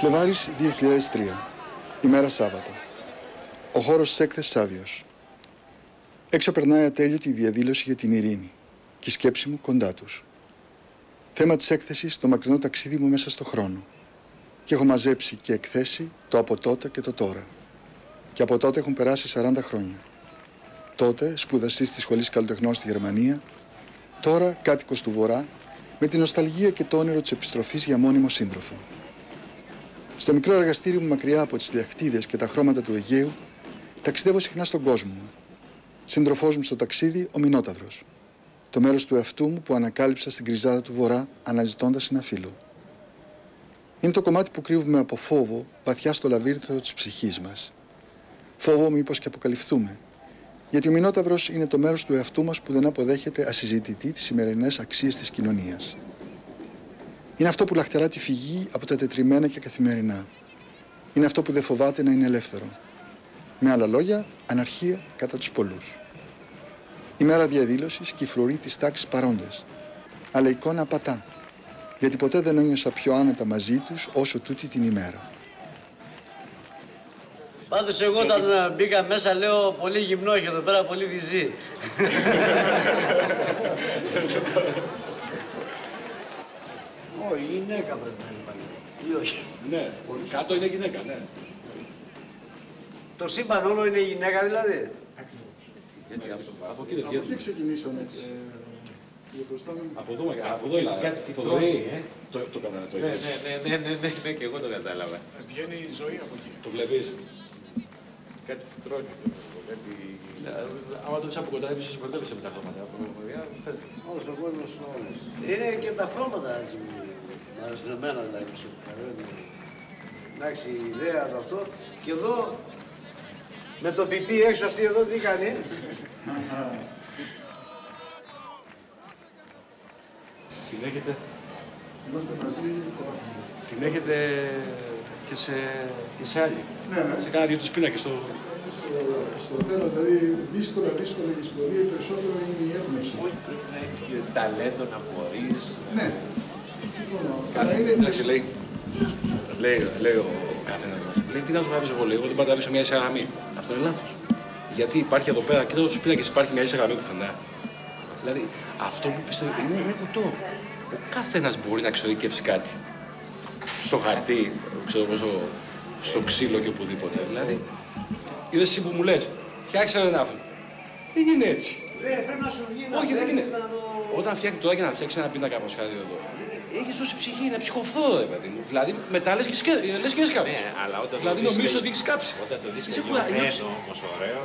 Φλεβάρης 2003, ημέρα Σάββατο. Ο χώρος της έκθεσης άδειος. Έξω περνάει ατέλειωτη η διαδήλωση για την ειρήνη και η σκέψη μου κοντά τους. Θέμα της έκθεσης το μακρινό ταξίδι μου μέσα στο χρόνο. Και έχω μαζέψει και εκθέσει το από τότε και το τώρα. Και από τότε έχουν περάσει 40 χρόνια. Τότε σπουδαστής της Σχολής Καλλιτεχνών στη Γερμανία, τώρα κάτοικος του Βορρά, με την νοσταλγία και το όνειρο της επιστροφής για μόνιμο σύντροφο. Στο μικρό εργαστήριο μου μακριά από τις λιαχτίδες και τα χρώματα του Αιγαίου, ταξιδεύω συχνά στον κόσμο μου. Σύντροφός μου στο ταξίδι, ο Μινόταυρος. Το μέρος του εαυτού μου που ανακάλυψα στην κρυζάδα του Βορρά, αναζητώντας ένα φύλλο. Είναι το κομμάτι που κρύβουμε από φόβο βαθιά στο λαβύρινθο της ψυχής μας. Φόβο μήπως και αποκαλυφθούμε. Γιατί ο Μινόταυρος είναι το μέρος του εαυτού μας που δεν αποδέχεται ασυζητητή τις σημερινές αξίες της κοινωνίας. Είναι αυτό που λαχτερά τη φυγή από τα τετριμμένα και καθημερινά. Είναι αυτό που δεν φοβάται να είναι ελεύθερο. Με άλλα λόγια, αναρχία κατά τους πολλούς. Η μέρα διαδήλωσης και η φρουρή της τάξης παρόντες. Αλλά η εικόνα απατά. Γιατί ποτέ δεν ένιωσα πιο άνετα μαζί τους όσο τούτη την ημέρα. Πάντως εγώ όταν μπήκα μέσα λέω πολύ γυμνό και εδώ πέρα πολύ βυζί. Όχι, γυναίκα πρέπει να είναι πάλι. Ή όχι. Ναι, κάτω είναι γυναίκα, ναι. Το σύμπαν όλο είναι γυναίκα δηλαδή. Γιατί από εκεί δεν Από εκεί ξεκινήσαμε. Από εδώ είναι. Κάτι φυτρώνει, Το κατάλαβα. Ναι, και εγώ το κατάλαβα. Βγαίνει η ζωή από εκεί. Το βλέπεις. Κάτι φυτρώνει. Άμα το δεις από κοντά, ίσως μπερδεύεσαι με τα χρώματα. Όλος ο κόσμος, όλος. Είναι και τα χρώματα έτσι. Μ' αρέσουν εμένα δηλαδή. Εντάξει, η ιδέα του αυτό. Και εδώ, με το πιπί έξω αυτή εδώ τι κάνει. Την έχετε. Είμαστε μαζί πολλά χρόνια. Την έχετε και σε άλλη. Ναι. Σε κάνα δύο τους πίνακες στο... Στο θέμα, δηλαδή δύσκολη δυσκολία, περισσότερο είναι η έμπνευση. Πώς πρέπει να έχει ταλέντο να μπορείς. Ναι, συμφωνώ. Αλλά είναι... Εντάξει, λέει ο καθένας μας. Λέει, τι να σου γράψω εγώ, λέει, εγώ δεν πάω να τραβήξω μια ίσα γραμμή. Αυτό είναι λάθος. Γιατί υπάρχει εδώ πέρα, κοίτα στους πίνακες, υπάρχει μια ίσα γραμμή πουθενά. Δηλαδή, αυτό που πιστεύω είναι κουτό. Ο καθένας μπορεί να εξειδικεύσει κάτι. Στο χαρτί, ξέρω εγώ, στο ξύλο και οπουδήποτε. Δηλαδή, είδες εσύ που μου λες, φτιάξε έναν άνθρωπο. Δεν είναι έτσι. Πρέπει να σου βγει να Όχι, δεν είναι. να το... Όταν φτιάχνει τώρα και να φτιάξει ένα πίνακα από σχάδιο εδώ, έχει δώσει ψυχή, είναι ψυχοφθόρο, ρε παιδί μου. Δηλαδή μετά λες και έσκαψες. Ναι, αλλά όταν δηλαδή νομίζεις ότι έχεις κάψει. Όταν το δεις Είσαι τελειωμένο όμως ωραίο.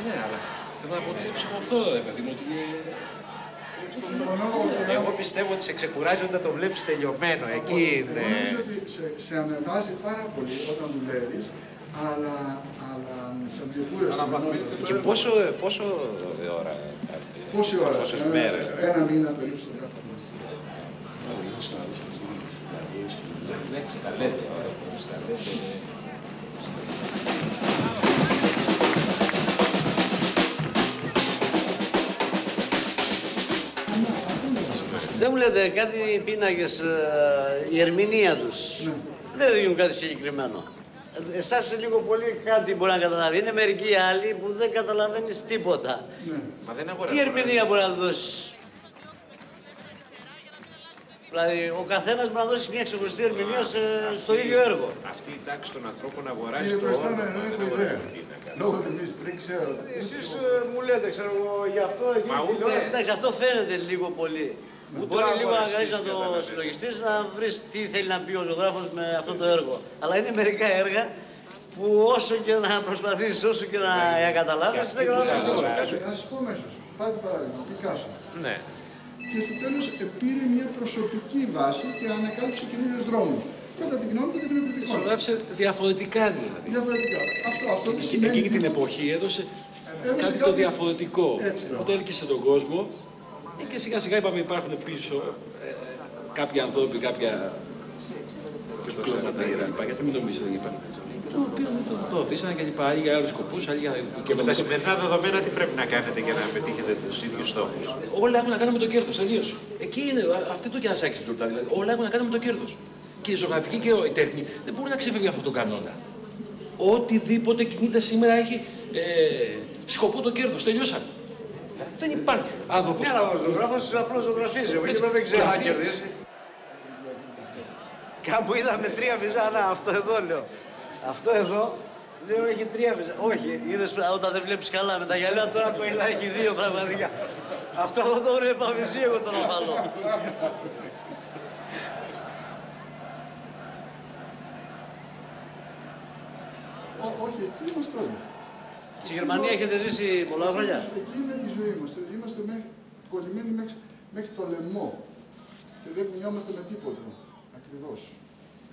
Ναι, αλλά θέλω να πω ότι είναι ψυχοφθόρο, ρε παιδί μου. Συμφωνώ ότι... Εγώ πιστεύω ότι σε ξεκουράζει όταν το βλέπεις τελειωμένο. Εκεί είναι. Εγώ νομίζω ότι σε ανεβάζει πάρα πολύ όταν δουλεύεις, αλλά σε ξεκούρασε. Και πόσο ώρα. Πόση ώρα, πόσες μέρες. Ένα μήνα περίπου στον κάθε μας. Δεν μου λέτε κάτι πίνακες, η ερμηνεία τους. Ναι. Δεν δίνουν κάτι συγκεκριμένο. Εσάς λίγο πολύ κάτι μπορεί να καταλάβει. Είναι μερικοί άλλοι που δεν καταλαβαίνεις τίποτα. Ναι. Μα δεν Τι ερμηνεία μπορεί να του δώσεις. Δηλαδή, ο καθένας μπορεί να δώσει μια ξεχωριστή ερμηνεία στο ίδιο έργο. Αυτή η τάξη των ανθρώπων αγοράζει. Κύριε Προϊστάμενε, δεν έχω ιδέα. Λόγω τιμής, δεν ξέρω. Εσείς μου λέτε, ξέρω εγώ, γι' αυτό εκεί Μα ούτε- τηλεόραση, εντάξει, αυτό φαίνεται λίγο πολύ. Μπορεί λίγο να κάνεις να το καταλαβαίνεις. συλλογιστείς, να βρεις τι θέλει να πει ο ζωγράφος με αυτό το έργο. Αλλά είναι μερικά έργα που όσο και να προσπαθήσεις, όσο και να καταλάβεις, δεν καταλαβαίνεις τίποτα. Θα σας πω αμέσως. Πάρτε παράδειγμα, Πικάσο. Ναι. Και στο τέλος πήρε μια προσωπική βάση και ανακάλυψε καινούριους δρόμους. Κατά τη γνώμη του τεχνοκριτικών. Ζωγράφησε διαφορετικά δηλαδή. Διαφορετικά. Αυτό δεν σημαίνει. Εκείνη την τίποτα. εποχή έδωσε κάτι το κάτι- διαφορετικό. Έτσι, Οπότε έλκυσε τον κόσμο και σιγά σιγά είπαμε υπάρχουν πίσω κάποιοι άνθρωποι, κάποια κυκλώματα κλπ. Γιατί μην νομίζετε δεν είπαμε. Το οποίο το προωθήσανε και λοιπά, άλλοι για άλλους σκοπούς, άλλοι για... Και με τα σημερινά δεδομένα τι πρέπει να κάνετε για να πετύχετε τους ίδιους στόχους. Όλα έχουν να κάνουν με το κέρδος, τελείως. Εκεί είναι, αυτή το κερασάκι στην τούρτα δηλαδή. Όλα έχουν να κάνουν με το κέρδος. και η ζωγραφική και η τέχνη δεν μπορεί να ξεφεύγει αυτόν τον κανόνα. Οτιδήποτε κινείται σήμερα έχει σκοπό το κέρδος. Τελειώσαμε. Δεν υπάρχει. Ναι, αλλά ο ζωγράφος απλώς ζωγραφίζει. Εγώ δεν ξέρω αν κερδίσει. Κάπου είδαμε 3 βυζά. Να, αυτό εδώ λέω. Αυτό εδώ λέω έχει 3 βυζά. Όχι, είδες όταν δεν βλέπεις καλά με τα γυαλιά τώρα το είδα έχει 2 πραγματικά. Αυτό εδώ το βλέπα μισή εγώ τον οφαλό. Όχι, εκεί είμαστε όλοι. Στη Γερμανία έχετε ζήσει πολλά χρόνια. Εκεί είναι η ζωή μας. Είμαστε κολλημένοι μέχρι το λαιμό και δεν κουνιόμαστε με τίποτα. Ακριβώς.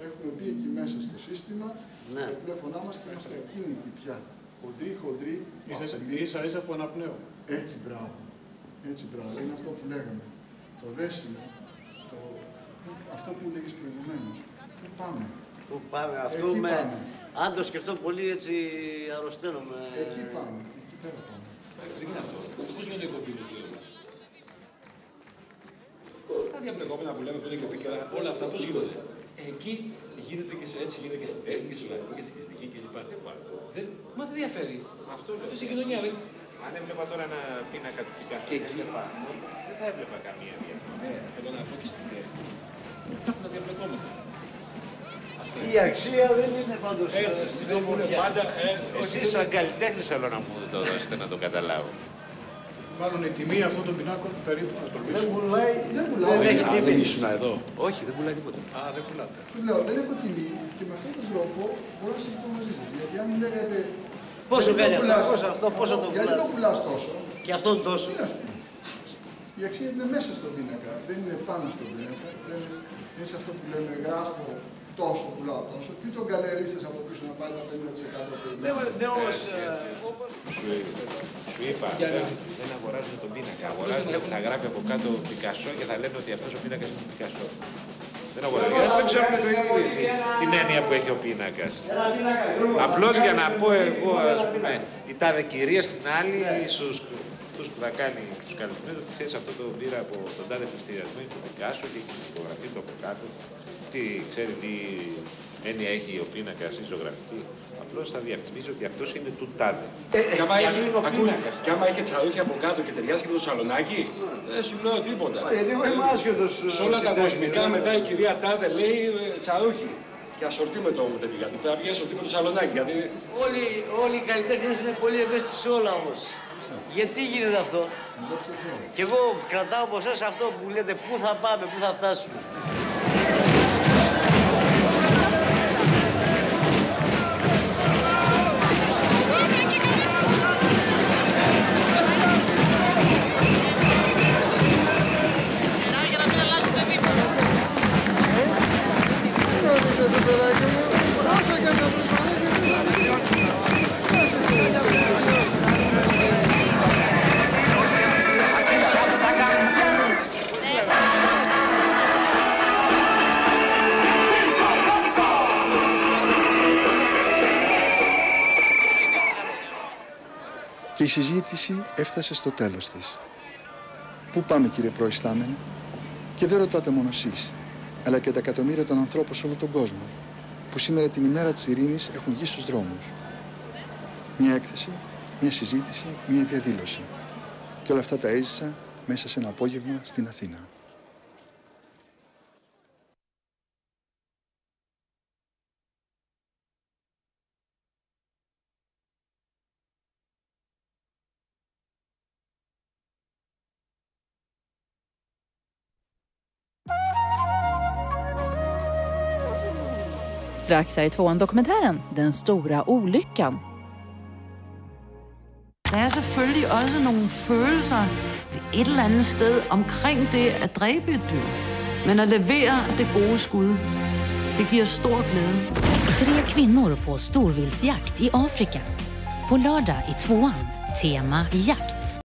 Έχουμε μπει εκεί μέσα στο σύστημα, τα τηλέφωνά μας και είμαστε ακίνητοι πια. Χοντροί. Ίσα-ίσα που αναπνέουμε. Έτσι, μπράβο. Έτσι, μπράβο. Είναι αυτό που λέγαμε. Το δέσιμο, αυτό που λέγεις προηγουμένως. Πού πάμε. Πού πάμε. Αυτό εκεί με... πάμε. Αν το σκεφτώ πολύ έτσι αρρωσταίνομαι. Εκεί πάμε. Εκεί πέρα πάμε. Δεν είναι αυτό. Πώς γίνονται οι κοποί του δύο μας. Τα διαπλεκόμενα που λέμε που είναι κοποί και όλα αυτά πώς γίνονται. Εκεί γίνεται και έτσι γίνεται και στην τέχνη και στη ζωγραφική και στην κριτική κλπ. Μα δεν διαφέρει. Αυτό είναι στην κοινωνία. Αν έβλεπα τώρα ένα πίνακα του Πικάσο Και εκεί δεν θα έβλεπα καμία διαφορά. Ναι, θέλω να πω και στην τέχνη. Υπάρχουν τα διαπλεκόμενα. Η αξία δεν είναι πάντως στην ομορφιά. Εσείς σαν καλλιτέχνης θέλω να μου το δώσετε να το καταλάβω. Μάλλον η τιμή αυτών των πινάκων περίπου να Δεν πουλάει. Δεν πουλάω. Δεν έχει τιμή. Δεν ήσουν εδώ. Όχι, δεν πουλάει τίποτα. Α, δεν πουλάτε. Του λέω, δεν έχω τιμή και με αυτόν τον τρόπο μπορώ να συζητώ μαζί σας. Γιατί αν μου λέγατε. Πόσο κάνει πουλάς, αυτό, πόσο το γιατί το πουλάς. πουλάς τόσο. Και αυτόν τόσο. Τι να σου πω. Η αξία είναι μέσα στον πίνακα, δεν είναι πάνω στον πίνακα. Δεν είναι σε αυτό που λέμε γράφω τόσο, πουλάω τόσο. Και ούτε ο γκαλερίστας από πίσω να πάει τα 50% περιμένει. Ναι, όμως. Σου είπα, δεν αγοράζουν τον πίνακα. Αγοράζουν, θα γράφει από κάτω Πικάσο και θα λένε ότι αυτός ο πίνακας είναι Πικάσο. Δεν αγοράζουν. Δεν ξέρουν την έννοια που έχει ο πίνακας. Απλώς για να πω εγώ, ας πούμε, η τάδε κυρία στην άλλη, ίσως αυτός που θα κάνει τους καλεσμένους, ξέρεις, αυτό το πήρα από τον τάδε πληστηριασμό, είναι του Πικάσο και έχει υπογραφεί το από κάτω. Ξέρει τι έννοια έχει ο πίνακας ή ζωγραφική. Απλώς θα διαφημίσω ότι αυτός είναι του τάδε. Και άμα είχε τσαρούχι από κάτω και ταιριάζει και το σαλονάκι, δεν σου λέω τίποτα. Γιατί εγώ είμαι άσχετος. Σε όλα τα κοσμικά μετά η κυρία τάδε λέει τσαρούχι. Και ασορτή με το τέτοιο, γιατί πρέπει να βγει ασορτή με το σαλονάκι. Γιατί... Όλοι οι καλλιτέχνες είναι πολύ ευαίσθητοι σε όλα όμως. Γιατί γίνεται αυτό. Και εγώ κρατάω από εσάς αυτό που λέτε πού θα πάμε, πού θα φτάσουμε. Και η συζήτηση έφτασε στο τέλος της. Πού πάμε, κύριε προϊστάμενε? Και δεν ρωτάτε μόνο εσείς, αλλά και τα εκατομμύρια των ανθρώπων σε όλο τον κόσμο, που σήμερα την ημέρα της ειρήνης έχουν βγει στους δρόμους. Μια έκθεση, μια συζήτηση, μια διαδήλωση. Και όλα αυτά τα έζησα μέσα σε ένα απόγευμα στην Αθήνα. Strax här i tvåan-dokumentären Den stora olyckan. Der er selvfølgelig også nogle følelser et eller andet sted omkring det at dræbe et dyr. Men at levere det gode skud, det giver stor glæde. 3 kvinnor på storvildsjakt i Afrika. På lördag i tvåan, tema jakt.